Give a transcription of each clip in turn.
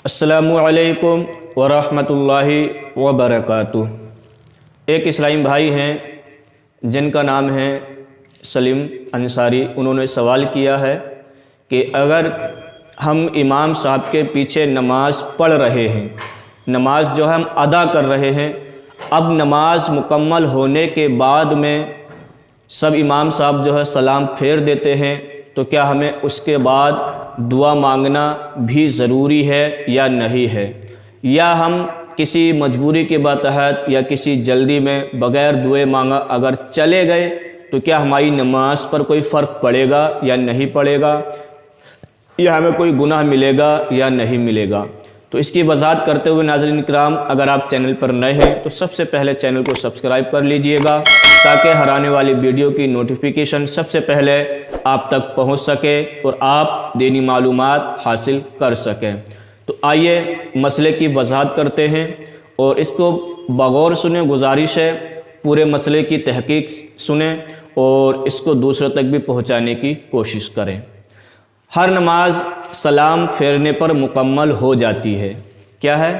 अस्सलामु अलैकुम वरहमतुल्लाहि वबरकातुह। एक इस्लामी भाई हैं जिनका नाम है सलीम अंसारी। उन्होंने सवाल किया है कि अगर हम इमाम साहब के पीछे नमाज पढ़ रहे हैं, नमाज जो है हम अदा कर रहे हैं, अब नमाज मुकम्मल होने के बाद में सब इमाम साहब जो है सलाम फेर देते हैं, तो क्या हमें उसके बाद दुआ मांगना भी ज़रूरी है या नहीं है, या हम किसी मजबूरी के बतहत या किसी जल्दी में बग़ैर दुए मांगा अगर चले गए तो क्या हमारी नमाज पर कोई फ़र्क पड़ेगा या नहीं पड़ेगा, या हमें कोई गुनाह मिलेगा या नहीं मिलेगा। तो इसकी वजाहत करते हुए नाज़रीन किराम, अगर आप चैनल पर नए हैं तो सबसे पहले चैनल को सब्सक्राइब कर लीजिएगा ताकि हर आने वाली वीडियो की नोटिफिकेशन सबसे पहले आप तक पहुंच सके और आप दीनी मालूमात हासिल कर सकें। तो आइए मसले की वजाहत करते हैं और इसको बगौर सुने। गुजारिश है पूरे मसले की तहकीक सुने और इसको दूसरों तक भी पहुंचाने की कोशिश करें। हर नमाज सलाम फेरने पर मुकम्मल हो जाती है। क्या है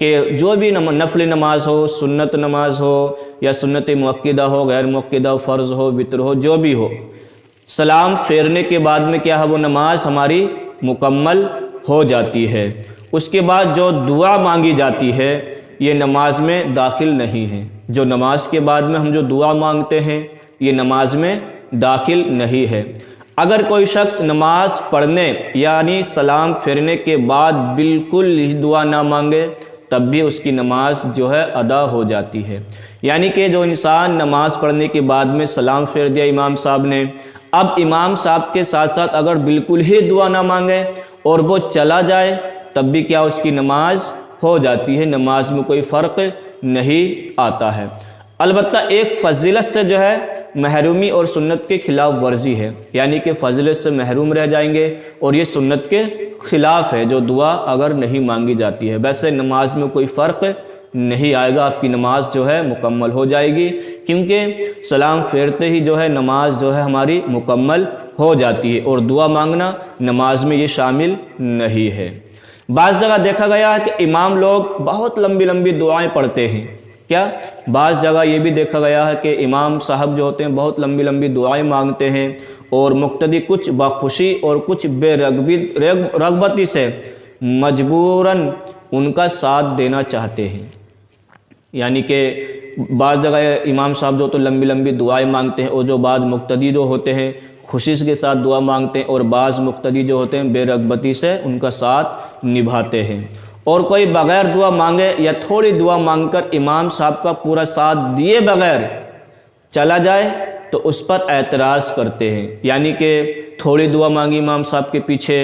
कि जो भी नफली नमाज हो, सुन्नत नमाज हो या सुन्नत मुअक्किदा हो, गैर मुअक्किदा, फ़र्ज़ हो, वितर हो, जो भी हो, सलाम फेरने के बाद में क्या है वो नमाज हमारी मुकम्मल हो जाती है। उसके बाद जो दुआ मांगी जाती है ये नमाज में दाखिल नहीं है। जो नमाज के बाद में हम जो दुआ मांगते हैं ये नमाज में दाखिल नहीं है। अगर कोई शख्स नमाज पढ़ने यानी सलाम फेरने के बाद बिल्कुल ही दुआ ना मांगे तब भी उसकी नमाज जो है अदा हो जाती है। यानी कि जो इंसान नमाज पढ़ने के बाद में सलाम फेर दिया इमाम साहब ने, अब इमाम साहब के साथ साथ अगर बिल्कुल ही दुआ ना मांगे और वो चला जाए तब भी क्या उसकी नमाज हो जाती है, नमाज में कोई फ़र्क नहीं आता है। अलबत्ता एक फ़जीलत से जो है महरूमी और सुन्नत के ख़िलाफ़ वर्जी है, यानी कि फ़जीलत से महरूम रह जाएंगे और ये सुन्नत के ख़िलाफ़ है जो दुआ अगर नहीं मांगी जाती है। वैसे नमाज में कोई फ़र्क नहीं आएगा, आपकी नमाज जो है मुकम्मल हो जाएगी, क्योंकि सलाम फेरते ही जो है नमाज जो है हमारी मुकम्मल हो जाती है और दुआ मांगना नमाज में ये शामिल नहीं है। बाज़ जगह देखा गया है कि इमाम लोग बहुत लंबी लंबी दुआएं पढ़ते हैं। क्या बाज़ जगह ये भी देखा गया है कि इमाम साहब जो होते हैं बहुत लंबी लंबी दुआएं मांगते हैं और मुक्तदी कुछ बखुशी और कुछ रगबती से मजबूरन उनका साथ देना चाहते हैं। यानी कि बाज़ जगह इमाम साहब जो तो लंबी लंबी दुआएं मांगते हैं और जो बाद मुक्तदी जो होते हैं खुशी के साथ दुआ मांगते हैं और बाज़ मुक्तदी जो होते हैं बेरगबती से उनका साथ निभाते हैं। और कोई बग़ैर दुआ मांगे या थोड़ी दुआ मांगकर इमाम साहब का पूरा साथ दिए बग़ैर चला जाए तो उस पर एतराज़ करते हैं। यानी कि थोड़ी दुआ मांगी इमाम साहब के पीछे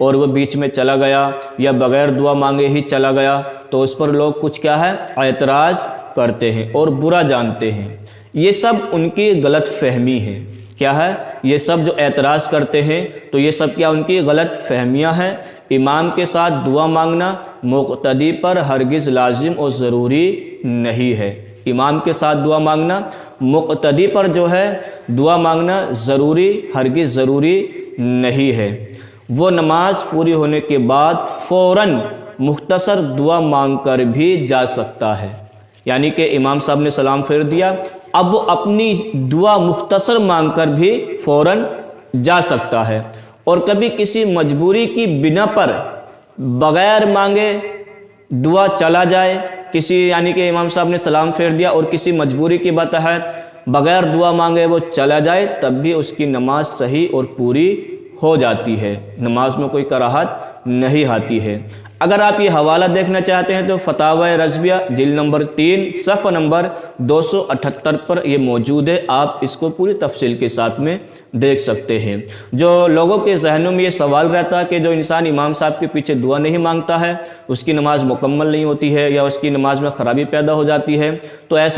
और वो बीच में चला गया या बग़ैर दुआ मांगे ही चला गया तो उस पर लोग कुछ क्या है एतराज़ करते हैं और बुरा जानते हैं। ये सब उनकी गलत फहमी है। क्या है ये सब जो एतराज़ करते हैं तो ये सब क्या उनकी गलत फहमियाँ हैं। इमाम के साथ दुआ मांगना मुक़्तदी पर हरगिज़ लाजिम और ज़रूरी नहीं है। इमाम के साथ दुआ मांगना मुक़्तदी पर जो है दुआ मांगना ज़रूरी हरगिज़ ज़रूरी नहीं है। वो नमाज पूरी होने के बाद फ़ौरन मुख्तसर दुआ मांग कर भी जा सकता है। यानी कि इमाम साहब ने सलाम फेर दिया, अब वो अपनी दुआ मुख्तसर मांग कर भी फ़ौरन जा सकता है। और कभी किसी मजबूरी की बिना पर बग़ैर मांगे दुआ चला जाए, किसी यानी कि इमाम साहब ने सलाम फेर दिया और किसी मजबूरी के बतहत बग़ैर दुआ मांगे वो चला जाए तब भी उसकी नमाज सही और पूरी हो जाती है, नमाज में कोई कराहत नहीं आती है। अगर आप ये हवाला देखना चाहते हैं तो फतावा रज़विया जिल्द नंबर 3 सफ़ा नंबर 278 पर ये मौजूद है। आप इसको पूरी तफसील के साथ में देख सकते हैं। जो लोगों के जहनों में ये सवाल रहता है कि जो इंसान इमाम साहब के पीछे दुआ नहीं मांगता है उसकी नमाज मुकम्मल नहीं होती है या उसकी नमाज में ख़राबी पैदा हो जाती है, तो ऐसा